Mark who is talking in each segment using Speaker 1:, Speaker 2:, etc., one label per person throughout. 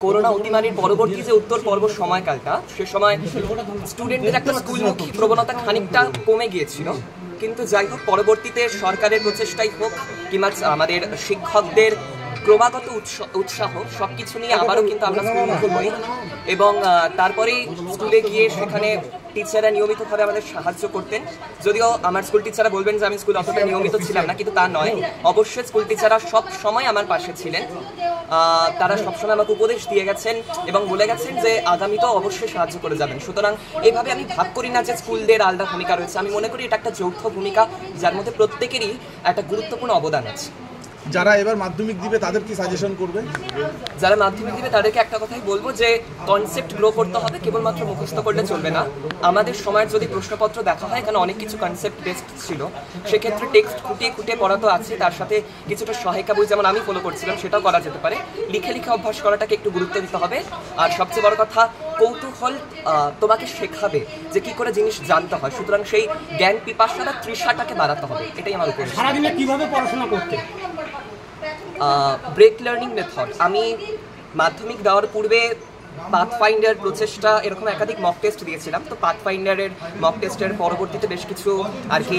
Speaker 1: Corona অতিমারির পরবর্তী যে উত্তর পর্ব সময়কালটা, সে সময় স্টুডেন্টদের একটা স্কুলমুখী প্রবণতা খানিকটা কমে গিয়েছিল। কিন্তু যাই হোক, পরবর্তীতে সরকারের প্রচেষ্টাই হোক কিংবা আমাদের শিক্ষকদের ক্রমাগত উৎসাহ সবকিছু নিয়ে আবারও কিন্তু আমরা স্কুলমুখী হই এবং তারপরেই স্কুলে গিয়ে সেখানে টিচাররা নিয়মিতভাবে আমাদের সাহায্য করতেন। যদিও আমার স্কুল টিচাররা বলবেন যে আমি স্কুলে অতটা নিয়মিত ছিলাম না, কিন্তু তা নয়, অবশ্যই স্কুল টিচাররা সব সময় আমার পাশে ছিলেন। তারা সবসময় আমাকে উপদেশ দিয়ে গেছেন এবং বলে গেছেন যে আগামীতেও অবশ্যই সাহায্য করে যাবেন। সুতরাং এইভাবে আমি ভাগ করি না যে স্কুলদের আলাদা ভূমিকা রয়েছে। আমি মনে করি এটা একটা যৌথ ভূমিকা, যার মধ্যে প্রত্যেকেরই একটা গুরুত্বপূর্ণ অবদান আছে।
Speaker 2: যারা এবার মাধ্যমিক দিবে তাদের কি সাজেশন করবে?
Speaker 1: যারা মাধ্যমিক দিবে তাদেরকে একটা কথাই বলবো যে কনসেপ্ট গ্রো করতে হবে, কেবলমাত্র মুখস্থ করলে চলবে না। আমাদের সময়ের যদি প্রশ্নপত্র দেখা হয়, এখানে অনেক কিছু কনসেপ্ট বেসড ছিল, সেক্ষেত্রে টেক্সট খুঁটিয়ে খুঁটিয়ে পড়া তো আছে, তার সাথে কিছুটা সহায়িকা বই যেমন আমি ফলো করছিলাম সেটাও করা যেতে পারে। লিখে লিখে অভ্যাস করাটাকে একটু গুরুত্ব দিতে হবে। আর সবচেয়ে বড় কথা, কৌতূহল তোমাকে শেখাবে যে কি করে জিনিস জানতে হয়। সুতরাং সেই জ্ঞান পিপাসাটা তৃষাটাকে বাড়াতে হবে, এটাই আমার উপদেশ।
Speaker 3: সারাদিনে কিভাবে পড়াশোনা করতে?
Speaker 1: Break learning method. আমি মাধ্যমিক দেওয়ার পূর্বে পাথফাইন্ডার প্রচেষ্টা এরকম একাধিক মক টেস্ট দিয়েছিলাম। তো পাথফাইন্ডারের মক টেস্টের পরবর্তীতে বেশ কিছু আর কি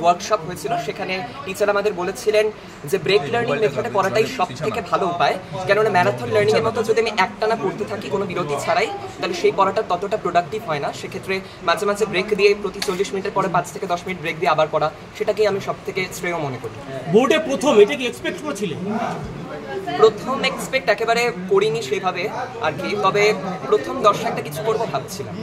Speaker 1: ওয়ার্কশপ হয়েছিল। সেখানে টিচার আমাদের বলেছিলেন যে ব্রেক লার্নিং মেথডে পড়াটাই সব থেকে ভালো উপায়, কেননা ম্যারাথন লার্নিংয়ের মতো যদি আমি একটানা পড়তে থাকি কোনো বিরতি ছাড়াই, তাহলে সেই পড়াটা ততটা প্রোডাক্টিভ হয় না। সেক্ষেত্রে মাঝে মাঝে ব্রেক দিয়ে প্রতি 40 মিনিটের পরে 5 থেকে 10 মিনিট ব্রেক দিয়ে আবার পড়া, সেটাকেই আমি সব থেকে শ্রেয় মনে করি।
Speaker 3: বোর্ডে প্রথম এটা কি এক্সপেক্ট করেছিলেন?
Speaker 1: প্রথম এক্সপেক্ট একেবারে করিনি সেভাবে আর কি, তবে প্রথম 10 একটা কিছু করবো ভাবছিলাম।